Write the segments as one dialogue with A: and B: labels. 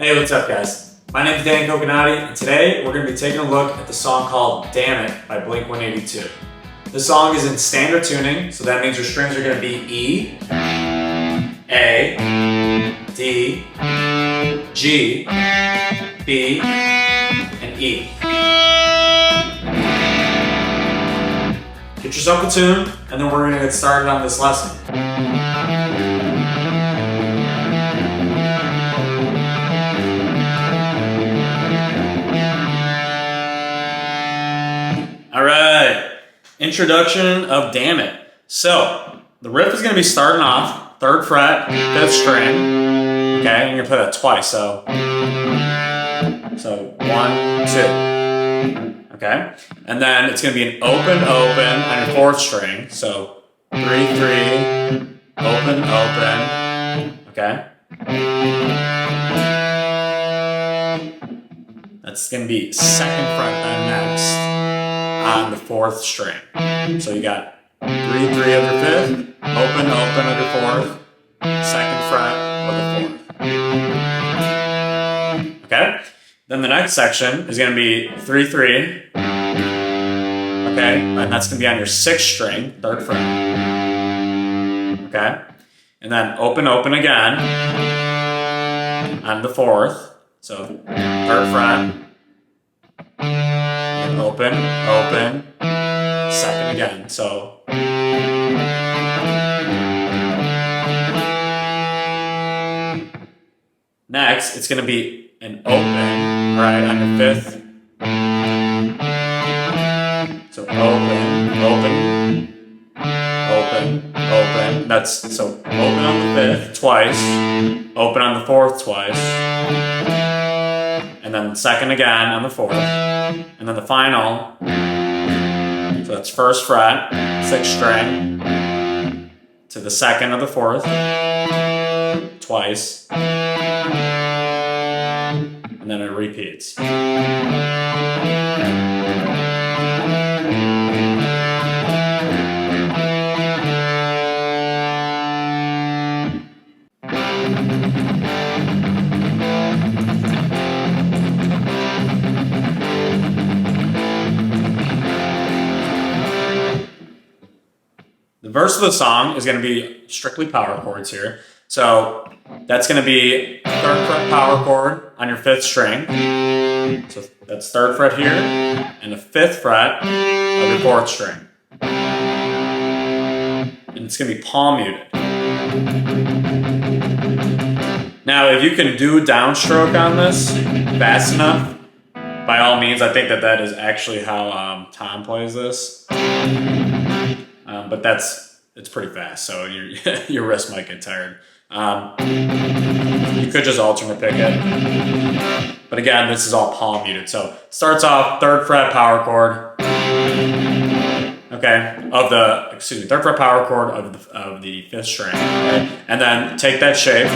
A: Hey, what's up guys? My name is Dan Coconati, and today we're going to be taking a look at the song called Dammit by blink-182. This song is in standard tuning, so that means your strings are going to be E, A, D, G, B, and E. Get yourself a tune, and then we're going to get started on this lesson. Alright, introduction of Dammit. So, the riff is going to be starting off, 3rd fret, 5th string, okay, and you're going to play that twice, so 1, 2, okay, and then it's going to be an open on your 4th string, so 3, 3, open, okay. That's going to be 2nd fret then next on the 4th string. So you got 3, 3 of your 5th, open of your 4th, 2nd fret of the 4th. Okay? Then the next section is going to be 3, 3. Okay? And that's going to be on your 6th string, 3rd fret. Okay? And then open again on the 4th. So 3rd fret. Open, 2nd again, so next it's going to be an open, right, on your 5th, so open, that's, so open on the 5th twice, open on the 4th twice, and then 2nd again on the 4th. And then the final, so that's 1st fret, 6th string, to the 2nd of the 4th, twice, and then it repeats. The verse of the song is going to be strictly power chords here. So that's going to be 3rd fret power chord on your 5th string. So that's 3rd fret here, and the 5th fret of your 4th string. And it's going to be palm muted. Now, if you can do downstroke on this fast enough, by all means, I think that is actually how Tom plays this. But it's pretty fast, so your wrist might get tired. You could just alternate pick it. But again, this is all palm muted. So starts off 3rd fret power chord. Okay, 3rd fret power chord of the 5th string. Okay? And then take that shape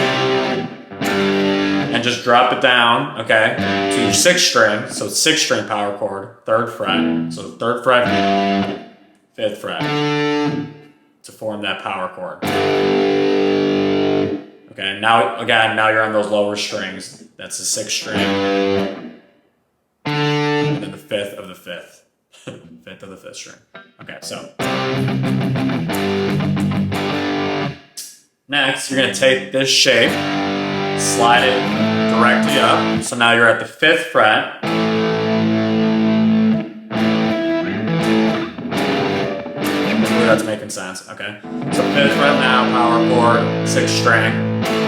A: and just drop it down, okay, to your 6th string. So 6th string power chord, 3rd fret. So 3rd fret, 5th fret, to form that power chord. Okay, now you're on those lower strings. That's the 6th string, and then the 5th of the 5th, 5th of the 5th string. Okay, so next you're gonna take this shape, slide it directly up. So now you're at the 5th fret. That's making sense, okay. So 5th fret now, power chord, 6th string,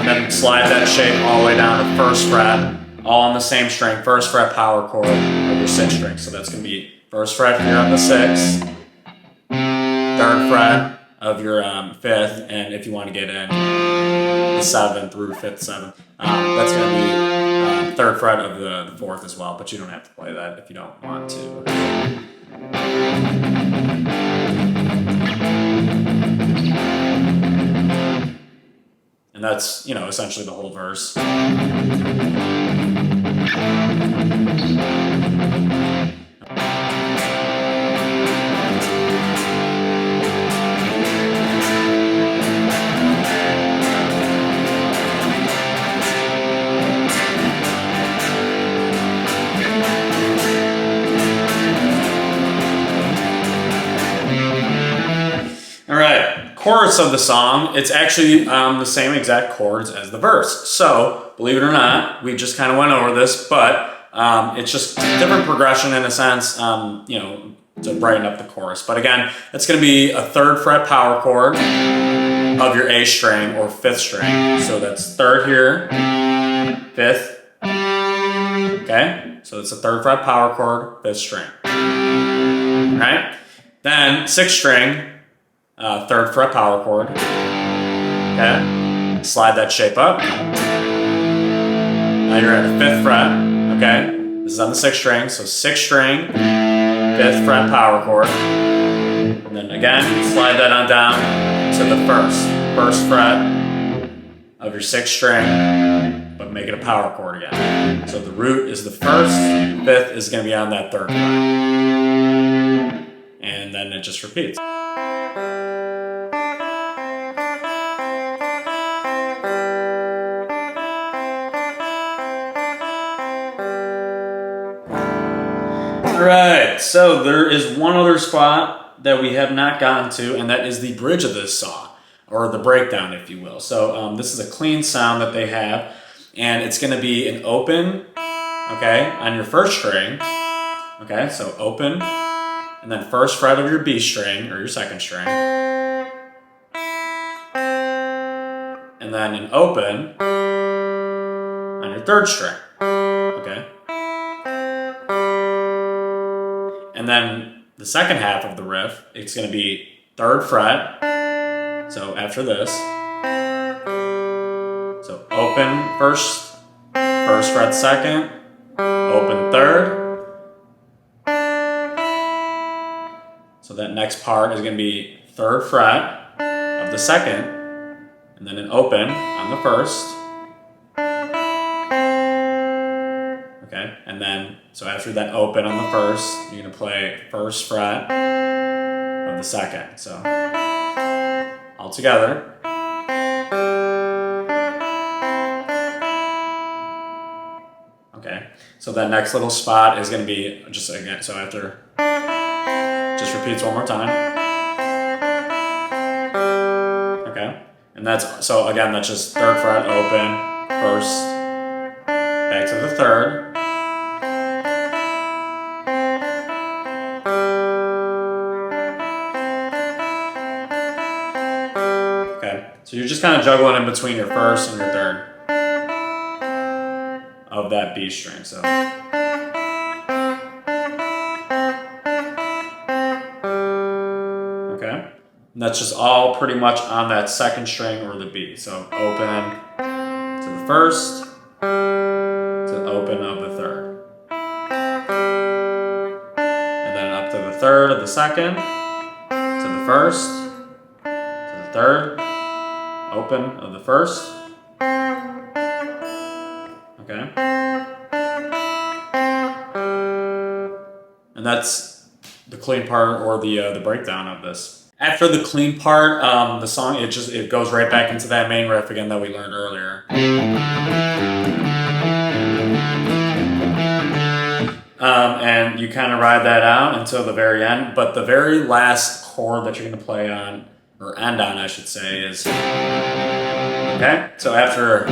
A: then slide that shape all the way down to 1st fret, all on the same string, 1st fret power chord of your 6th string. So that's going to be 1st fret here on the 6th, 3rd fret of your 5th, and if you want to get in the 7th through 5th, 7th, that's going to be 3rd fret of the 4th as well, but you don't have to play that if you don't want to. And that's, essentially the whole verse. chorus of the song, it's actually the same exact chords as the verse. So, believe it or not, we just kind of went over this, but it's just different progression in a sense, you know, to brighten up the chorus. But again, it's going to be a 3rd fret power chord of your A string or 5th string. So that's 3rd here, 5th. Okay, so it's a 3rd fret power chord, 5th string. All right, then 6th string, 3rd fret power chord. Okay, slide that shape up. Now you're at a 5th fret. Okay, this is on the 6th string, so 6th string, 5th fret power chord. And then again, slide that on down to the 1st fret of your 6th string, but make it a power chord again. So the root is the 1st, 5th is going to be on that 3rd fret. And then it just repeats. Alright, so there is one other spot that we have not gotten to, and that is the bridge of this song, or the breakdown, if you will. So this is a clean sound that they have, and it's going to be an open, okay, on your 1st string, okay, so open, and then 1st fret of your B string, or your 2nd string, and then an open on your 3rd string, okay. And then the second half of the riff, it's going to be 3rd fret, so after this, so open 1st, 1st fret 2nd, open 3rd, so that next part is going to be 3rd fret of the 2nd, and then an open on the 1st, okay, and then so after that open on the 1st, you're going to play 1st fret of the 2nd. So all together. Okay. So that next little spot is going to be just again. So after, just repeats one more time. Okay. And that's so again. That's just 3rd fret open, 1st, back to the 3rd. So you're just kind of juggling in between your 1st and your 3rd of that B string. So okay, and that's just all pretty much on that 2nd string or the B. So open to the 1st to open of the 3rd, and then up to the 3rd of the 2nd to the 1st to the 3rd. Open of the 1st, okay, and that's the clean part or the breakdown of this. After the clean part, the song it goes right back into that main riff again that we learned earlier, and you kind of ride that out until the very end. But the very last chord that you're going to play on, or end on, I should say, is okay. So after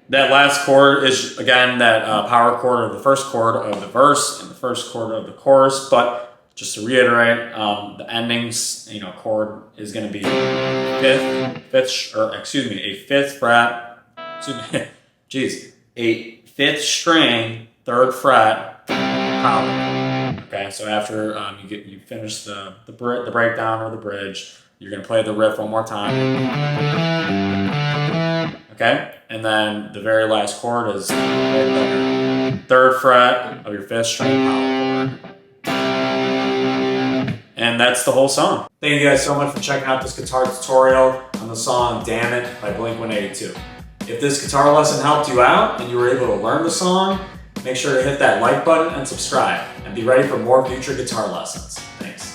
A: that last chord is again that power chord of the 1st chord of the verse and the 1st chord of the chorus. But just to reiterate, the endings, chord is going to be a 5th fret. Jeez, a 5th string, 3rd fret, power. Okay, so after you finish the breakdown or the bridge, you're going to play the riff one more time. Okay, and then the very last chord is right there, 3rd fret of your 5th string power chord. And that's the whole song. Thank you guys so much for checking out this guitar tutorial on the song Dammit by Blink-182. If this guitar lesson helped you out and you were able to learn the song, make sure to hit that like button and subscribe, and be ready for more future guitar lessons. Thanks.